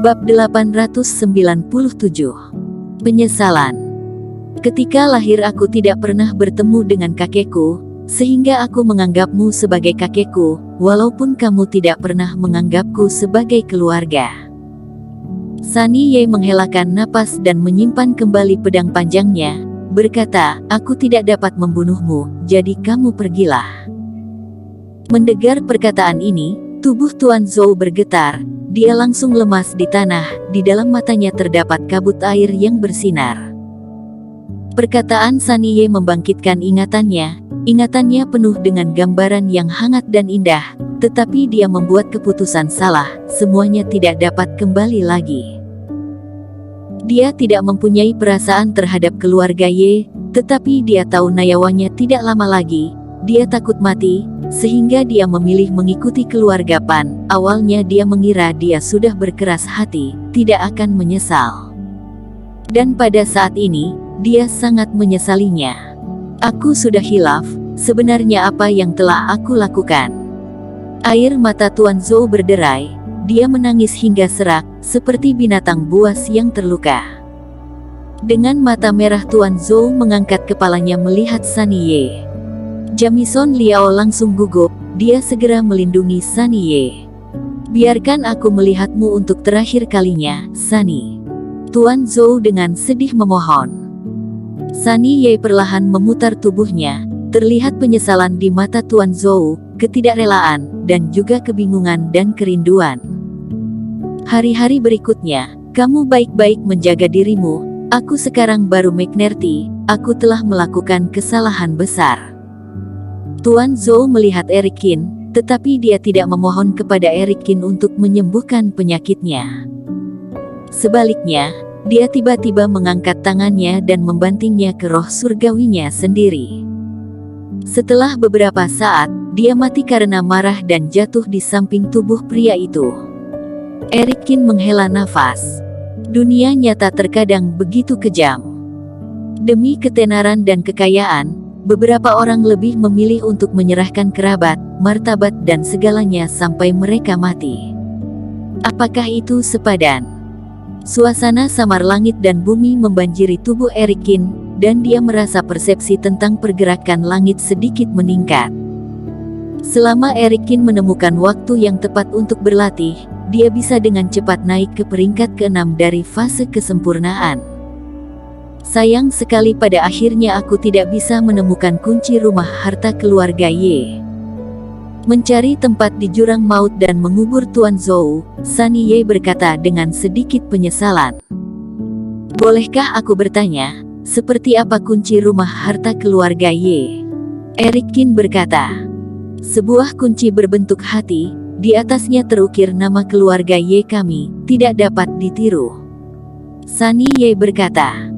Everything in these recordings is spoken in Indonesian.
Bab 897. Penyesalan. Ketika lahir aku tidak pernah bertemu dengan kakekku, sehingga aku menganggapmu sebagai kakekku, walaupun kamu tidak pernah menganggapku sebagai keluarga. Sunny Ye menghelakan napas dan menyimpan kembali pedang panjangnya, berkata, aku tidak dapat membunuhmu, jadi kamu pergilah. Mendengar perkataan ini, tubuh Tuan Zhou bergetar. Dia langsung lemas di tanah, di dalam matanya terdapat kabut air yang bersinar. Perkataan Sunny Ye membangkitkan ingatannya penuh dengan gambaran yang hangat dan indah, tetapi dia membuat keputusan salah, semuanya tidak dapat kembali lagi. Dia tidak mempunyai perasaan terhadap keluarga Ye, tetapi dia tahu nyawanya tidak lama lagi, dia takut mati, sehingga dia memilih mengikuti keluarga Pan. Awalnya dia mengira dia sudah berkeras hati, tidak akan menyesal. Dan pada saat ini, dia sangat menyesalinya. Aku sudah hilaf, sebenarnya apa yang telah aku lakukan? Air mata Tuan Zhou berderai, dia menangis hingga serak, seperti binatang buas yang terluka. Dengan mata merah Tuan Zhou mengangkat kepalanya melihat Sunny Ye. Jamison Liao langsung gugup, dia segera melindungi Sunny Ye. Biarkan aku melihatmu untuk terakhir kalinya, Sunny. Tuan Zhou dengan sedih memohon. Sunny Ye perlahan memutar tubuhnya, terlihat penyesalan di mata Tuan Zhou, ketidakrelaan, dan juga kebingungan dan kerinduan. Hari-hari berikutnya, kamu baik-baik menjaga dirimu, aku sekarang baru mengerti, aku telah melakukan kesalahan besar. Tuan Zhou melihat Eric Qin, tetapi dia tidak memohon kepada Eric Qin untuk menyembuhkan penyakitnya. Sebaliknya, dia tiba-tiba mengangkat tangannya dan membantingnya ke roh surgawinya sendiri. Setelah beberapa saat, dia mati karena marah dan jatuh di samping tubuh pria itu. Eric Qin menghela nafas. Dunia nyata terkadang begitu kejam. Demi ketenaran dan kekayaan, beberapa orang lebih memilih untuk menyerahkan kerabat, martabat dan segalanya sampai mereka mati. Apakah itu sepadan? Suasana samar langit dan bumi membanjiri tubuh Eric Qin, dan dia merasa persepsi tentang pergerakan langit sedikit meningkat. Selama Eric Qin menemukan waktu yang tepat untuk berlatih, dia bisa dengan cepat naik ke peringkat ke-6 dari fase kesempurnaan. Sayang sekali pada akhirnya aku tidak bisa menemukan kunci rumah harta keluarga Ye. Mencari tempat di jurang maut dan mengubur Tuan Zhou, Sunny Ye berkata dengan sedikit penyesalan. Bolehkah aku bertanya, seperti apa kunci rumah harta keluarga Ye? Eric Qin berkata. Sebuah kunci berbentuk hati, di atasnya terukir nama keluarga Ye kami, tidak dapat ditiru. Sunny Ye berkata.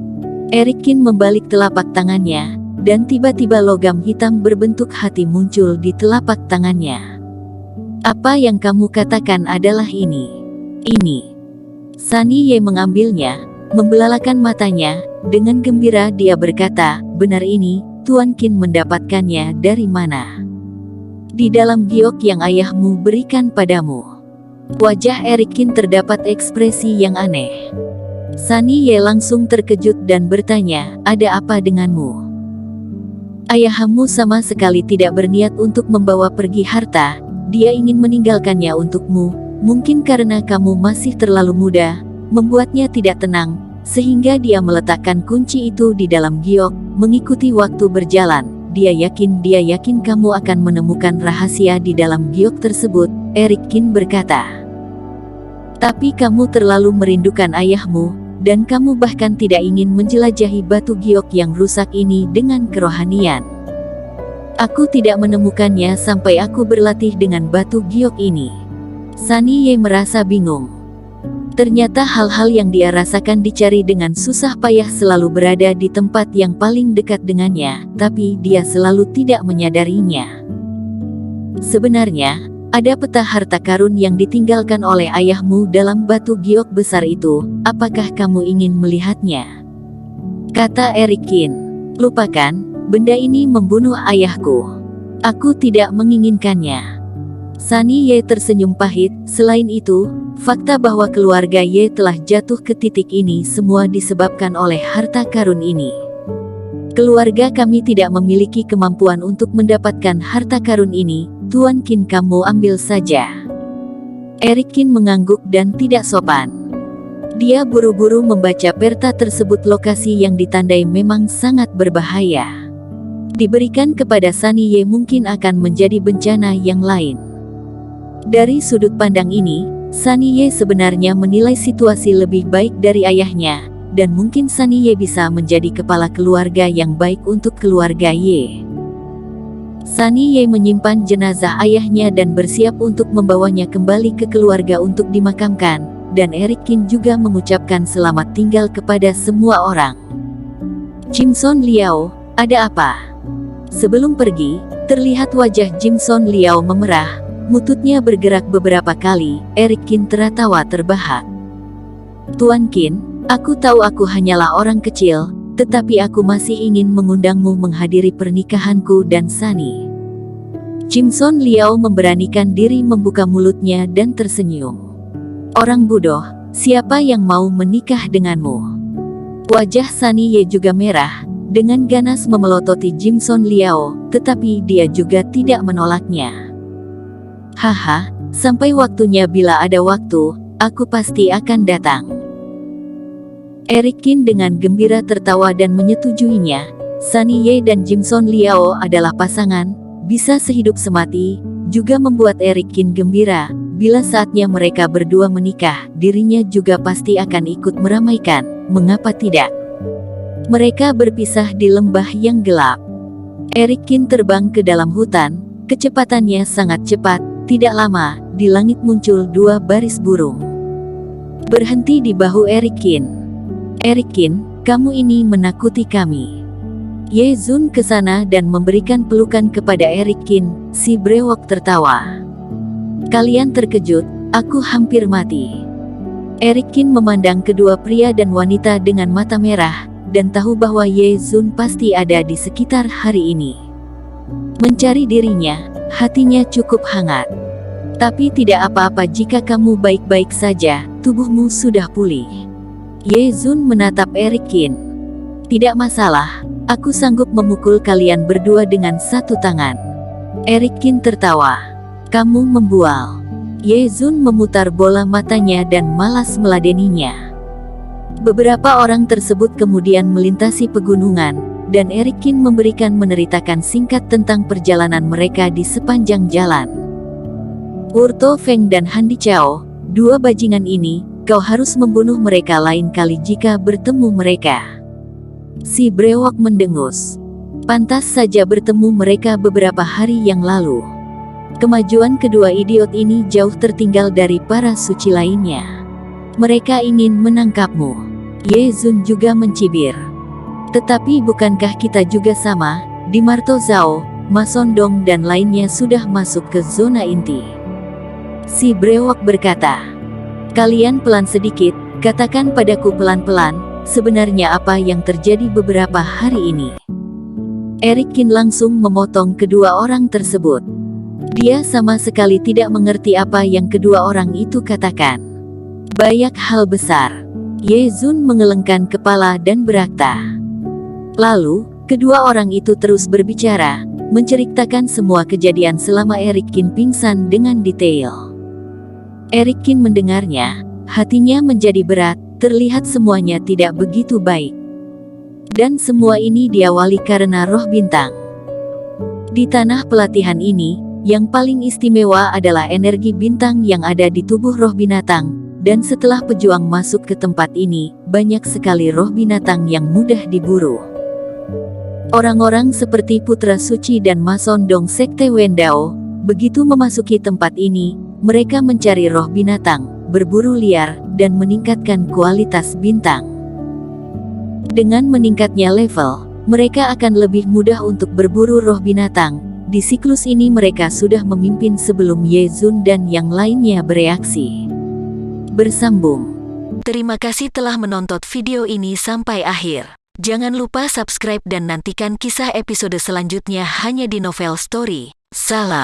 Eric Qin membalik telapak tangannya, dan tiba-tiba logam hitam berbentuk hati muncul di telapak tangannya. Apa yang kamu katakan adalah ini. Ini. Sunny Ye mengambilnya, membelalakan matanya, dengan gembira dia berkata, benar ini, Tuan Qin mendapatkannya dari mana? Di dalam giok yang ayahmu berikan padamu. Wajah Eric Qin terdapat ekspresi yang aneh. Sunny Ye langsung terkejut dan bertanya, ada apa denganmu? Ayahmu sama sekali tidak berniat untuk membawa pergi harta, dia ingin meninggalkannya untukmu, mungkin karena kamu masih terlalu muda, membuatnya tidak tenang, sehingga dia meletakkan kunci itu di dalam giok, mengikuti waktu berjalan, dia yakin kamu akan menemukan rahasia di dalam giok tersebut, Eric Qin berkata. Tapi kamu terlalu merindukan ayahmu, dan kamu bahkan tidak ingin menjelajahi batu giok yang rusak ini dengan kerohanian. Aku tidak menemukannya sampai aku berlatih dengan batu giok ini. Sunny Ye merasa bingung. Ternyata hal-hal yang dia rasakan dicari dengan susah payah selalu berada di tempat yang paling dekat dengannya, tapi dia selalu tidak menyadarinya. Sebenarnya, ada peta harta karun yang ditinggalkan oleh ayahmu dalam batu giok besar itu, apakah kamu ingin melihatnya? Kata Eric Qin. Lupakan, benda ini membunuh ayahku. Aku tidak menginginkannya. Sunny Ye tersenyum pahit. Selain itu, fakta bahwa keluarga Ye telah jatuh ke titik ini semua disebabkan oleh harta karun ini. Keluarga kami tidak memiliki kemampuan untuk mendapatkan harta karun ini. Tuan Qin, kamu ambil saja. Eric Qin mengangguk dan tidak sopan. Dia buru-buru membaca peta tersebut. Lokasi yang ditandai memang sangat berbahaya. Diberikan kepada Sunny Ye mungkin akan menjadi bencana yang lain. Dari sudut pandang ini, Sunny Ye sebenarnya menilai situasi lebih baik dari ayahnya, dan mungkin Sunny Ye bisa menjadi kepala keluarga yang baik untuk keluarga Ye. Sunny Ye menyimpan jenazah ayahnya dan bersiap untuk membawanya kembali ke keluarga untuk dimakamkan, dan Eric Qin juga mengucapkan selamat tinggal kepada semua orang. Jimson Liao, ada apa? Sebelum pergi, terlihat wajah Jimson Liao memerah, mututnya bergerak beberapa kali. Eric Qin tertawa terbahak. Tuan Qin, aku tahu aku hanyalah orang kecil, tetapi aku masih ingin mengundangmu menghadiri pernikahanku dan Sunny. Jimson Liao memberanikan diri membuka mulutnya dan tersenyum. Orang bodoh, siapa yang mau menikah denganmu? Wajah Sunny Ye juga merah. Dengan ganas memelototi Jimson Liao, tetapi dia juga tidak menolaknya. Haha, sampai waktunya, bila ada waktu, aku pasti akan datang. Eric Qin dengan gembira tertawa dan menyetujuinya. Sunny Ye dan Jimson Liao adalah pasangan, bisa sehidup semati, juga membuat Eric Qin gembira. Bila saatnya mereka berdua menikah, dirinya juga pasti akan ikut meramaikan, mengapa tidak? Mereka berpisah di lembah yang gelap. Eric Qin terbang ke dalam hutan, kecepatannya sangat cepat. Tidak lama, di langit muncul 2 baris burung. Berhenti di bahu Eric Qin. Eric Qin, kamu ini menakuti kami. Ye Zun ke sana dan memberikan pelukan kepada Eric Qin. Si brewok tertawa. Kalian terkejut, aku hampir mati. Eric Qin memandang kedua pria dan wanita dengan mata merah, dan tahu bahwa Ye Zun pasti ada di sekitar hari ini. Mencari dirinya, hatinya cukup hangat. Tapi tidak apa-apa jika kamu baik-baik saja, tubuhmu sudah pulih. Ye Zun menatap Eric Qin. Tidak masalah, aku sanggup memukul kalian berdua dengan 1 tangan. Eric Qin tertawa. Kamu membual. Ye Zun memutar bola matanya dan malas meladeninya. Beberapa orang tersebut kemudian melintasi pegunungan, dan Eric Qin memberikan meneritakan singkat tentang perjalanan mereka di sepanjang jalan. Urto Feng dan Handi Chao, 2 bajingan ini, kau harus membunuh mereka lain kali jika bertemu mereka. Si brewok mendengus. Pantas saja bertemu mereka beberapa hari yang lalu. Kemajuan kedua idiot ini jauh tertinggal dari para suci lainnya. Mereka ingin menangkapmu. Ye Zun juga mencibir. Tetapi bukankah kita juga sama? Di Marto Zhao, Ma Sondong dan lainnya sudah masuk ke zona inti. Si brewok berkata. Kalian pelan sedikit, katakan padaku pelan-pelan, sebenarnya apa yang terjadi beberapa hari ini. Eric Qin langsung memotong kedua orang tersebut. Dia sama sekali tidak mengerti apa yang kedua orang itu katakan. Banyak hal besar. Ye Zun mengelengkan kepala dan berakta. Lalu, kedua orang itu terus berbicara, menceritakan semua kejadian selama Eric Qin pingsan dengan detail. Eric Qin mendengarnya, hatinya menjadi berat, terlihat semuanya tidak begitu baik. Dan semua ini diawali karena roh bintang. Di tanah pelatihan ini, yang paling istimewa adalah energi bintang yang ada di tubuh roh binatang. Dan setelah pejuang masuk ke tempat ini, banyak sekali roh binatang yang mudah diburu. Orang-orang seperti Putra Suci dan Ma Sondong Sekte Wendao, begitu memasuki tempat ini, mereka mencari roh binatang, berburu liar, dan meningkatkan kualitas bintang. Dengan meningkatnya level, mereka akan lebih mudah untuk berburu roh binatang. Di siklus ini mereka sudah memimpin sebelum Ye Zun dan yang lainnya bereaksi. Bersambung. Terima kasih telah menonton video ini sampai akhir. Jangan lupa subscribe dan nantikan kisah episode selanjutnya hanya di Novel Story. Salam.